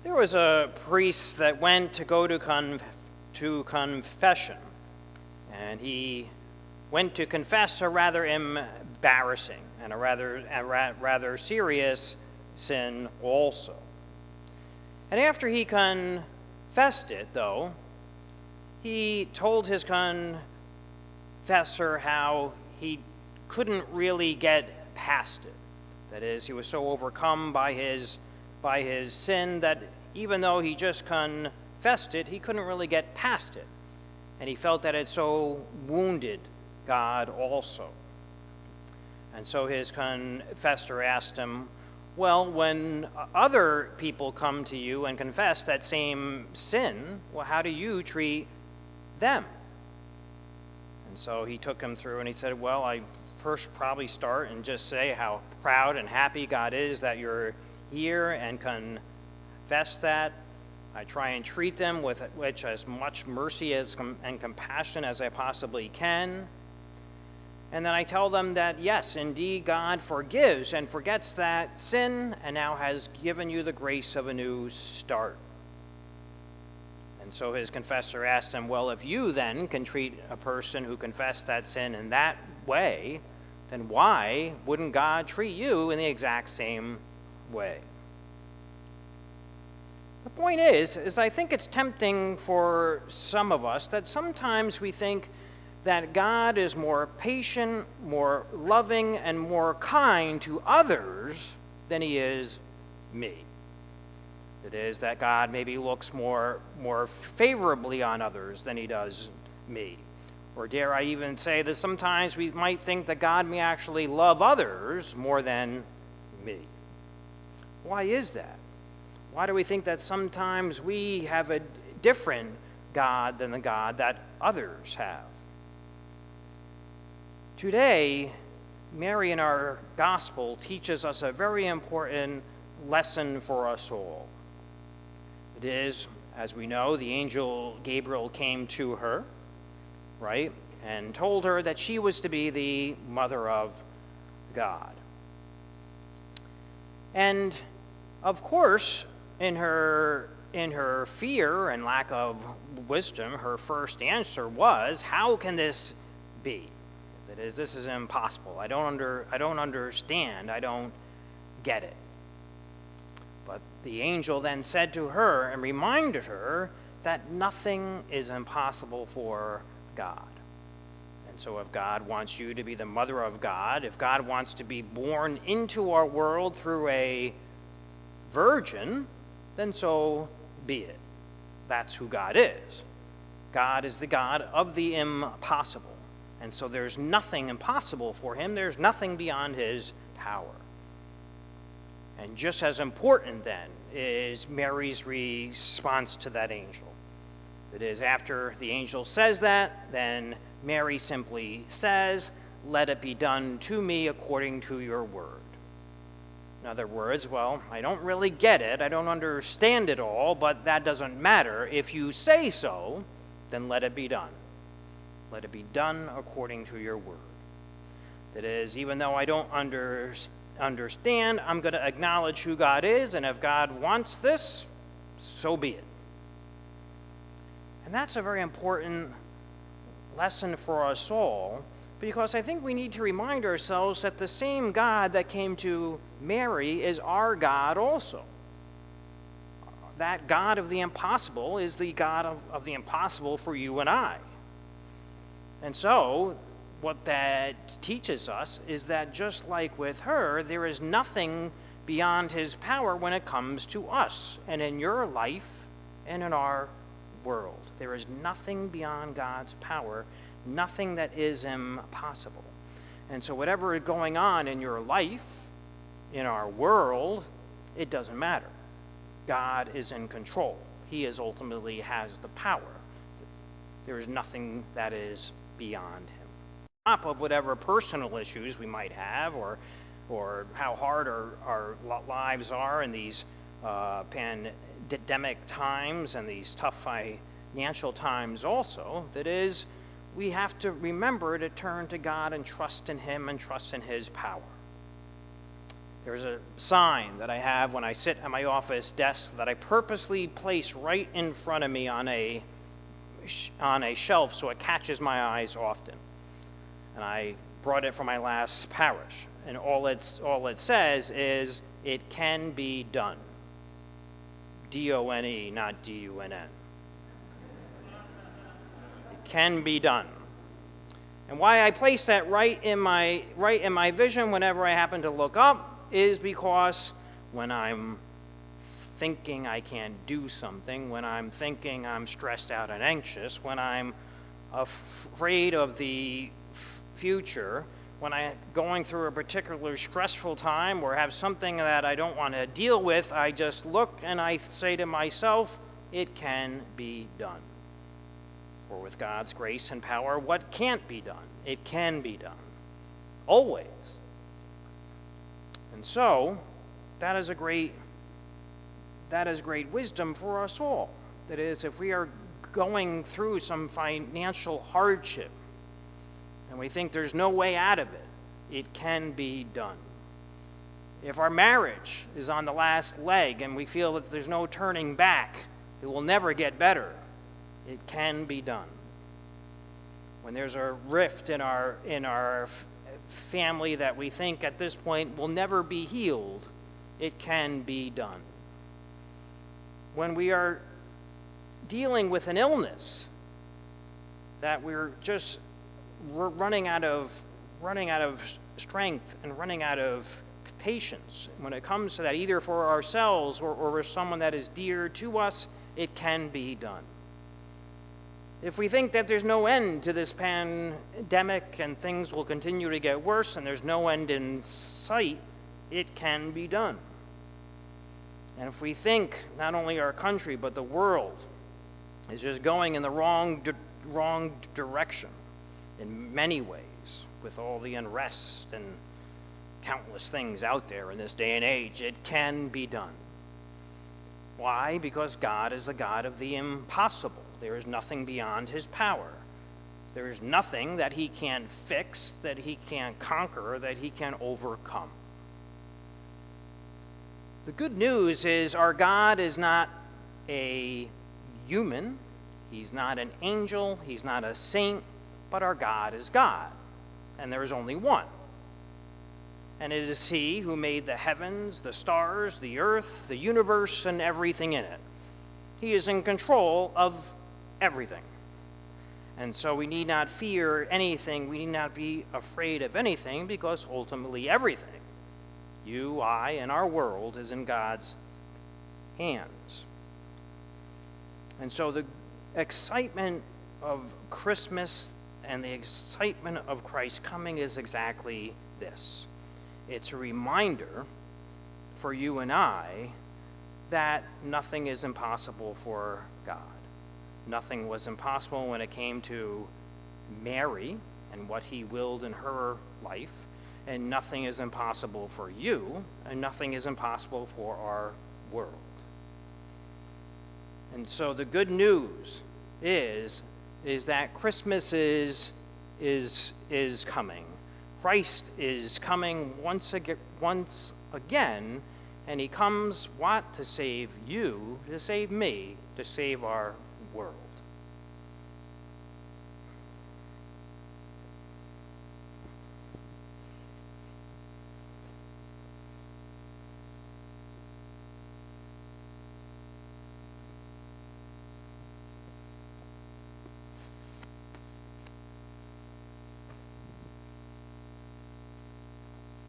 There was a priest that went to go to confession, and he went to confess a rather embarrassing and a rather serious sin also. And after he confessed it, though, he told his confessor how he couldn't really get past it. That is, he was so overcome by his sin that even though he just confessed it, he couldn't really get past it. And he felt that it so wounded God also. And so his confessor asked him, well, when other people come to you and confess that same sin, well, how do you treat them? And so he took him through and he said, well, I first probably start and just say how proud and happy God is that you're here and confess that. I try and treat them with as much mercy and compassion as I possibly can. And then I tell them that, yes, indeed, God forgives and forgets that sin and now has given you the grace of a new start. And so his confessor asked him, well, if you then can treat a person who confessed that sin in that way, then why wouldn't God treat you in the exact same way? The point is I think it's tempting for some of us that sometimes we think that God is more patient, more loving, and more kind to others than he is me. It is that God maybe looks more favorably on others than he does me. Or dare I even say that sometimes we might think that God may actually love others more than me. Why is that? Why do we think that sometimes we have a different God than the God that others have? Today, Mary in our gospel teaches us a very important lesson for us all. It is, as we know, the angel Gabriel came to her, right, and told her that she was to be the mother of God. And, of course, in her fear and lack of wisdom, her first answer was, how can this be? That is, this is impossible. I don't understand. I don't get it. But the angel then said to her and reminded her that nothing is impossible for God. And so if God wants you to be the mother of God, if God wants to be born into our world through a virgin, then so be it. That's who God is. God is the God of the impossible. And so there's nothing impossible for him. There's nothing beyond his power. And just as important then is Mary's response to that angel. That is, after the angel says that, then Mary simply says, let it be done to me according to your word. In other words, well, I don't really get it. I don't understand it all, but that doesn't matter. If you say so, then let it be done. Let it be done according to your word. That is, even though I don't understand, I'm going to acknowledge who God is, and if God wants this, so be it. And that's a very important lesson for us all, because I think we need to remind ourselves that the same God that came to Mary is our God also. That God of the impossible is the God of the impossible for you and I. And so, what that teaches us is that just like with her, there is nothing beyond his power when it comes to us and in your life and in our world. There is nothing beyond God's power, nothing that is impossible. And so whatever is going on in your life, in our world, it doesn't matter. God is in control. He ultimately has the power. There is nothing that is beyond him. On top of whatever personal issues we might have, or how hard our lives are in these pandemic times and these tough financial times also, that is, we have to remember to turn to God and trust in him and trust in his power. There's a sign that I have when I sit at my office desk that I purposely place right in front of me on a shelf so it catches my eyes often. And I brought it from my last parish. And all it says is, it can be done. D-O-N-E, not D-U-N-N. It can be done. And why I place that right in my vision whenever I happen to look up is because when I'm thinking I can't do something, when I'm thinking I'm stressed out and anxious, when I'm afraid of the future, when I'm going through a particular stressful time or have something that I don't want to deal with, I just look and I say to myself, it can be done. For with God's grace and power, what can't be done? It can be done. Always. And so, that is great wisdom for us all. That is, if we are going through some financial hardship and we think there's no way out of it, it can be done. If our marriage is on the last leg and we feel that there's no turning back, it will never get better, it can be done. When there's a rift in our family that we think at this point will never be healed, it can be done. When we are dealing with an illness that we're just running out of strength and running out of patience, when it comes to that, either for ourselves or for someone that is dear to us, it can be done. If we think that there's no end to this pandemic and things will continue to get worse and there's no end in sight, it can be done. And if we think not only our country but the world is just going in the wrong direction in many ways, with all the unrest and countless things out there in this day and age, it can be done. Why? Because God is the God of the impossible. There is nothing beyond his power. There is nothing that he can't fix, that he can't conquer, that he can overcome. The good news is our God is not a human. He's not an angel. He's not a saint. But our God is God. And there is only one. And it is he who made the heavens, the stars, the earth, the universe, and everything in it. He is in control of everything. And so we need not fear anything. We need not be afraid of anything, because ultimately everything, you, I, and our world, is in God's hands. And so the excitement of Christmas and the excitement of Christ's coming is exactly this. It's a reminder for you and I that nothing is impossible for God. Nothing was impossible when it came to Mary and what he willed in her life, and nothing is impossible for you, and nothing is impossible for our world. And so the good news is that Christmas is coming. Christ is coming once again, and he comes what? To save you, to save me, to save our world.